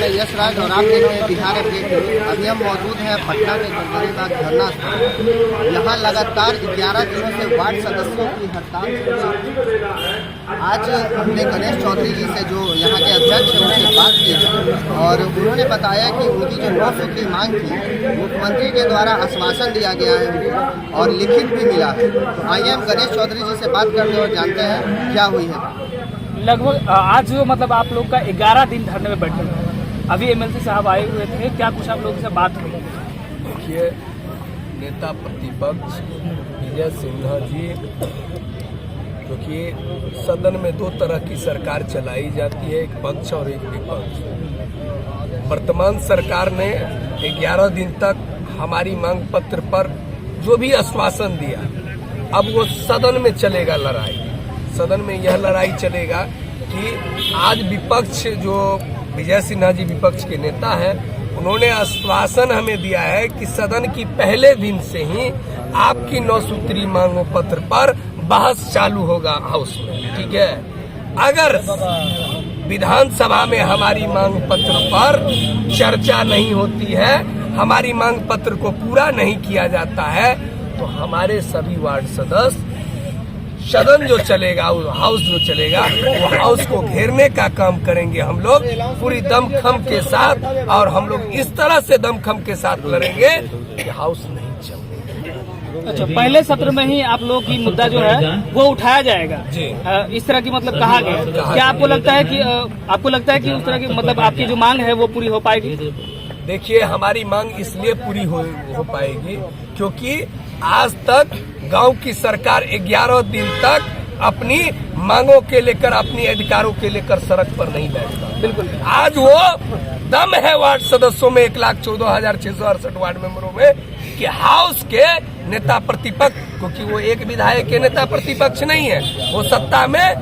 मैं यश राज और आप देख रहे हैं बिहार अपडेट। अभी हम मौजूद हैं पटना के गणगौरीबाग धरना स्थल। यहाँ लगातार 11 दिनों से वार्ड सदस्यों की हड़ताल चल रही है। आज हमने गणेश चौधरी जी से, जो यहाँ के अध्यक्ष हैं, उनसे बात की है और उन्होंने बताया कि उनकी जो 9 सूत्री मांग थी, मुख्यमंत्री के द्वारा आश्वासन दिया गया है उनको और लिखित भी मिला है। तो आइए हम गणेश चौधरी जी से बात करते हैं और जानते हैं क्या हुई है। लगभग आज जो मतलब आप लोग का 11 दिन धरने में बैठे हुए, अभी एमएलसी साहब आए हुए थे, क्या कुछ आप लोगों से बात हुई? देखिए, नेता प्रतिपक्ष विजय सिन्हा जी, क्योंकि सदन में 2 तरह की सरकार चलाई जाती है, एक पक्ष और एक विपक्ष। वर्तमान सरकार ने 11 दिन तक हमारी मांग पत्र पर जो भी आश्वासन दिया, अब वो सदन में चलेगा लड़ाई। सदन में यह लड़ाई चलेगा कि आज विपक्ष, जो विजय सिन्हा जी विपक्ष के नेता हैं, उन्होंने आश्वासन हमें दिया है कि सदन की पहले दिन से ही आपकी 9 सूत्री मांगों पत्र पर बहस चालू होगा हाउस में। ठीक है, अगर विधानसभा में हमारी मांग पत्र पर चर्चा नहीं होती है, हमारी मांग पत्र को पूरा नहीं किया जाता है, तो हमारे सभी वार्ड सदस्य सदन जो चलेगा, हाउस जो चलेगा, वो हाउस को घेरने का काम करेंगे हम लोग पूरी दमखम के साथ। और हम लोग इस तरह से दमखम के साथ लड़ेंगे कि हाउस नहीं चलेगा। अच्छा, पहले सत्र में ही आप लोगों की मुद्दा जो है वो उठाया जाएगा जी। इस तरह की मतलब कहा गया। क्या आपको लगता है कि उस तरह की मतलब आपकी जो मांग है वो पूरी हो पाएगी? देखिए, हमारी मांग इसलिए पूरी हो पाएगी क्योंकि आज तक गांव की सरकार 11 दिन तक अपनी मांगों के लेकर, अपनी अधिकारों के लेकर सड़क पर नहीं बैठता। बिल्कुल, आज वो दम है वार्ड सदस्यों में, 1,14,668 वार्ड मेंबरों में, कि हाउस के नेता प्रतिपक्ष, क्योंकि वो एक विधायक के नेता प्रतिपक्ष नहीं है, वो सत्ता में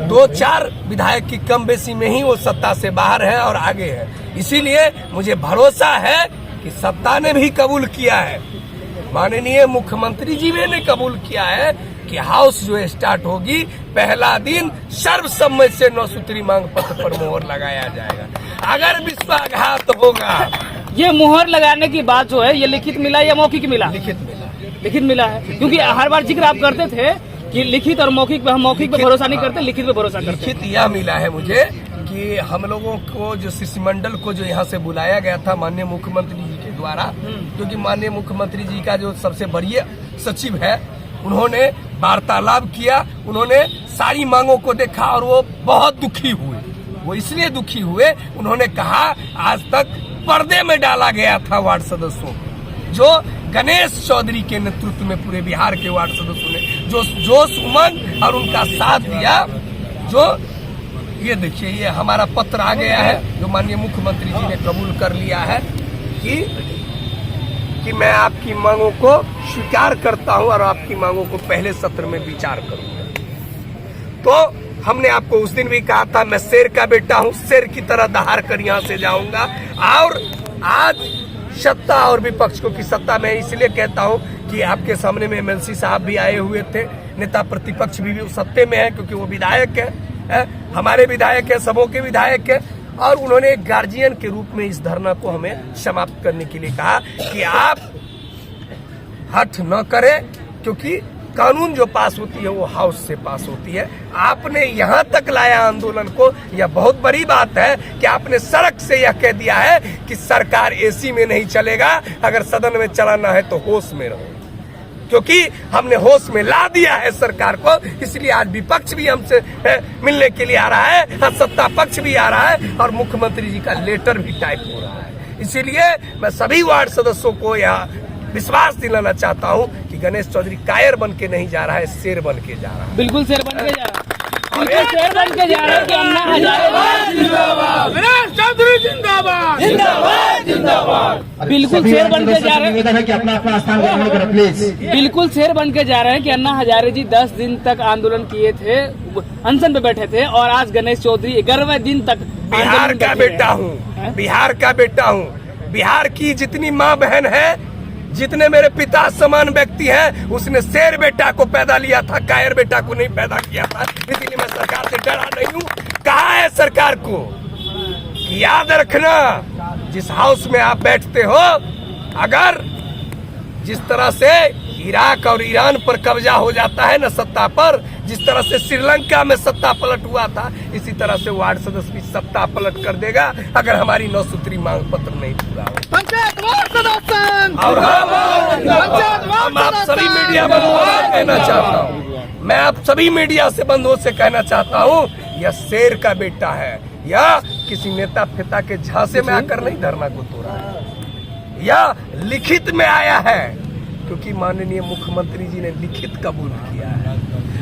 2-4 विधायक की कम बेसी में ही वो सत्ता से बाहर है और आगे है। इसीलिए मुझे भरोसा है कि सत्ता ने भी कबूल किया है, माननीय मुख्यमंत्री जी ने कबूल किया है कि हाउस जो स्टार्ट होगी, पहला दिन सर्वसम्मति से 9 सूत्री मांग पत्र पर मोहर लगाया जाएगा। अगर विश्वासघात होगा, ये मोहर लगाने की बात जो है, ये लिखित मिला या मौखिक मिला? लिखित मिला है, क्योंकि हर बार जिक्र आप करते थे कि लिखित और मौखिक पे, हम मौखिक पे भरोसा नहीं करते, लिखित पे भरोसा करते। लिखित यह मिला है मुझे कि हम लोगों को जो शिष्टमंडल को जो यहाँ से बुलाया गया था माननीय मुख्यमंत्री जी के द्वारा, क्योंकि माननीय मुख्यमंत्री जी का जो सबसे बड़े सचिव है, उन्होंने वार्तालाप किया, उन्होंने सारी मांगों को देखा और वो बहुत दुखी हुए। वो इसलिए दुखी हुए, उन्होंने कहा आज तक पर्दे में डाला गया था वार्ड सदस्यों को, जो गणेश चौधरी के नेतृत्व में पूरे बिहार के वार्ड सदस्यों ने जो जोश उमंग और उनका साथ दिया। जो ये देखिए, ये हमारा पत्र आ गया है, जो माननीय मुख्यमंत्री जी ने कबूल कर लिया है कि मैं आपकी मांगों को स्वीकार करता हूं और आपकी मांगों को पहले सत्र में विचार करूंगा। तो हमने आपको उस दिन भी कहा था, मैं शेर का बेटा हूं, शेर की तरह दहाड़ कर यहाँ से जाऊंगा। और आज सत्ता और विपक्ष को की सत्ता में इसलिए कहता हूं कि आपके सामने में एमएलसी साहब भी आए हुए थे, नेता प्रतिपक्ष भी सत्ते में है, क्योंकि वो विधायक है, हमारे विधायक है, सबों के विधायक है। और उन्होंने एक गार्जियन के रूप में इस धरना को हमें समाप्त करने के लिए कहा कि आप हठ न करें, क्योंकि कानून जो पास होती है वो हाउस से पास होती है। आपने यहाँ तक लाया आंदोलन को, यह बहुत बड़ी बात है कि आपने सड़क से यह कह दिया है कि सरकार एसी में नहीं चलेगा, अगर सदन में चलाना है तो होश में रहो। क्योंकि हमने होश में ला दिया है सरकार को, इसलिए आज विपक्ष भी हमसे मिलने के लिए आ रहा है, आज सत्ता पक्ष भी आ रहा है और मुख्यमंत्री जी का लेटर भी टाइप हो रहा है। इसीलिए मैं सभी वार्ड सदस्यों को यह विश्वास दिलाना चाहता हूं कि गणेश चौधरी कायर बन के नहीं जा रहा है, शेर बन के जा रहा है। बिल्कुल शेर बन के जा रहा है, शेर बन के जा रहा है कि अन्ना हजारे जिंदाबाद, गणेश चौधरी जिंदाबाद, जिंदाबाद जिंदाबाद। बिल्कुल शेर बन के जा रहे हैं, निवेदन है कि अपना अपना स्थान ग्रहण करें प्लीज। बिल्कुल शेर बन के जा रहे हैं कि अन्ना हजारे जी 10 दिन तक आंदोलन किए थे, अनशन पे बैठे थे, और आज गणेश चौधरी 11वें दिन तक बिहार का बेटा हूँ, बिहार का बेटा हूँ। बिहार की जितनी माँ बहन है, जितने मेरे पिता समान व्यक्ति हैं, उसने शेर बेटा को पैदा लिया था, कायर बेटा को नहीं पैदा किया था। इसलिए मैं सरकार से डरा नहीं हूँ। कहा है सरकार को कि याद रखना, जिस हाउस में आप बैठते हो, अगर जिस तरह से इराक और ईरान पर कब्जा हो जाता है न सत्ता पर, जिस तरह से श्रीलंका में सत्ता पलट हुआ था, इसी तरह से वार्ड सदस्य भी सत्ता पलट कर देगा अगर हमारी 9 सूत्री मांग पत्र नहीं पूरा हो। और हम आप सभी मीडिया बंधुओं से कहना चाहता हूँ, मैं आप सभी मीडिया से बंधुओं से कहना चाहता हूँ, यह शेर का बेटा है, या किसी नेता फेता के झांसे में आकर नहीं धरना को तोड़ा है, या लिखित में आया है, क्योंकि माननीय मुख्यमंत्री जी ने लिखित कबूल किया है।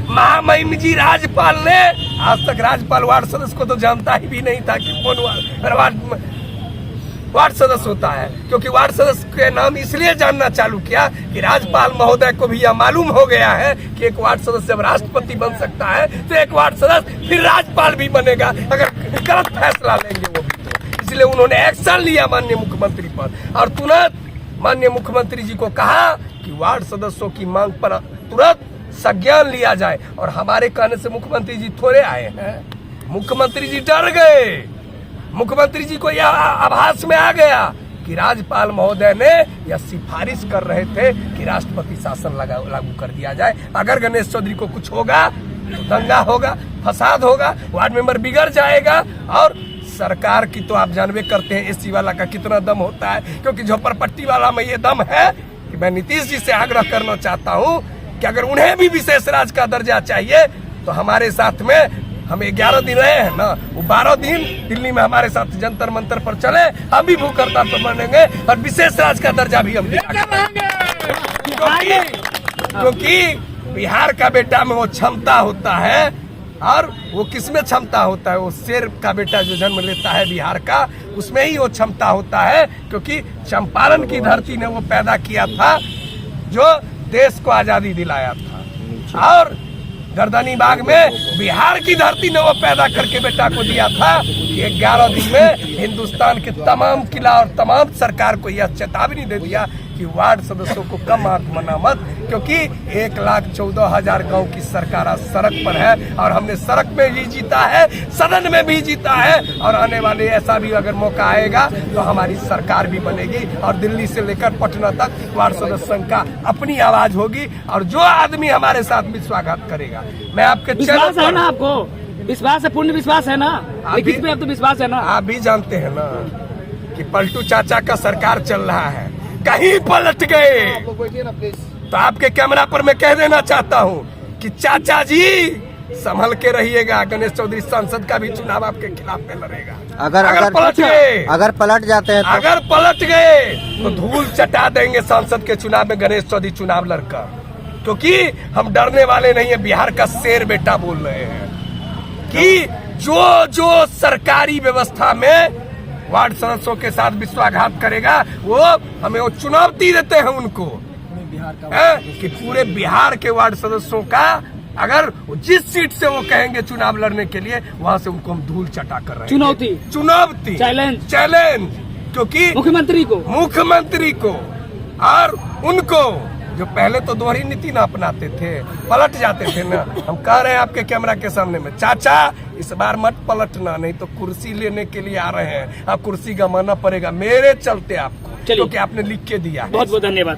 महामहिम जी राज्यपाल ने, आज तक राज्यपाल वार्ड सदस्य को तो जानता ही भी नहीं था कि कौन वार्ड सदस्य होता है, क्योंकि वार्ड सदस्य के नाम इसलिए जानना चालू किया कि राज्यपाल महोदय को भी यह मालूम हो गया है कि एक वार्ड सदस्य जब राष्ट्रपति बन सकता है तो एक वार्ड सदस्य फिर राज्यपाल भी बनेगा, अगर गलत फैसला लेंगे वो भी तो। इसलिए उन्होंने एक्शन लिया माननीय मुख्यमंत्री पर, और तुरंत माननीय मुख्यमंत्री जी को कहा कि वार्ड सदस्यों की मांग पर तुरंत संज्ञान लिया जाए। और हमारे कहने से मुख्यमंत्री जी थोड़े आए हैं, मुख्यमंत्री जी डर गए। मुख्यमंत्री जी को यह आभास में आ गया कि राज्यपाल महोदय ने यह सिफारिश कर रहे थे कि राष्ट्रपति शासन लागू कर दिया जाए। अगर गणेश चौधरी को कुछ होगा तो दंगा होगा, फसाद होगा, वार्ड मेंबर बिगड़ जाएगा। और सरकार की तो आप जानबे करते हैं एसी वाला का कितना दम होता है, क्योंकि झोपड़पट्टी वाला में ये दम है कि मैं नीतीश जी से आग्रह करना चाहता हूँ कि अगर उन्हें भी विशेष राज्य का दर्जा चाहिए तो हमारे साथ में, हम 11 दिन रहे हैं ना, वो 12 दिन दिल्ली में हमारे साथ जंतर मंतर पर चले, हम भी भूख हड़ताल पर बनेंगे और विशेष राज्य का दर्जा भी हम दिलाएंगे। क्योंकि बिहार का बेटा में वो क्षमता होता है, और वो किसमें क्षमता होता है, वो शेर का बेटा जो जन्म लेता है बिहार का, उसमें ही वो क्षमता होता है। क्योंकि चंपारण की धरती ने वो पैदा किया था जो देश को आजादी दिलाया था, और गर्दनी बाग में बिहार की धरती ने वो पैदा करके बेटा को दिया था कि 11 दिन में हिंदुस्तान के तमाम किला और तमाम सरकार को यह चेतावनी दे दिया कि वार्ड सदस्यों को कम आंक मना मत, क्योंकि 1,14,000 गांव की सरकार आज सड़क पर है, और हमने सड़क में भी जीता है, सदन में भी जीता है, और आने वाले ऐसा भी अगर मौका आएगा तो हमारी सरकार भी बनेगी, और दिल्ली से लेकर पटना तक वार्ड सदस्य संघ का अपनी आवाज होगी। और जो आदमी हमारे साथ विश्वासघात करेगा, मैं आपके विश्वास है ना, आपको विश्वास है, पूर्ण विश्वास है ना, लिखित में अब तो विश्वास है ना। आप भी जानते हैं ना कि पलटू चाचा का सरकार चल रहा है, कहीं पलट गए तो आपके कैमरा पर मैं कह देना चाहता हूँ कि चाचा जी संभल के रहिएगा, गणेश चौधरी सांसद का भी चुनाव आपके खिलाफ में लड़ेगा। अगर पलट गए, अगर पलट जाते हैं, अगर पलट गए तो धूल चटा देंगे सांसद के चुनाव में गणेश चौधरी चुनाव लड़कर, क्योंकि हम डरने वाले नहीं है। बिहार का शेर बेटा बोल रहे हैं कि जो सरकारी व्यवस्था में वार्ड सदस्यों के साथ विश्वासघात करेगा, वो हमें वो चुनौती देते हैं उनको कि पूरे बिहार के वार्ड सदस्यों का, अगर जिस सीट से वो कहेंगे चुनाव लड़ने के लिए, वहां से उनको हम धूल चटा कर रहे हैं। चुनौती चैलेंज, क्योंकि मुख्यमंत्री को और उनको, जो पहले तो दोहरी नीति ना अपनाते थे, पलट जाते थे ना। हम कह रहे हैं आपके कैमरा के सामने में, चाचा इस बार मत पलटना, नहीं तो कुर्सी लेने के लिए आ रहे हैं, आप कुर्सी गंवाना पड़ेगा मेरे चलते आपको, क्योंकि आपने लिख के दिया है। बहुत बहुत धन्यवाद।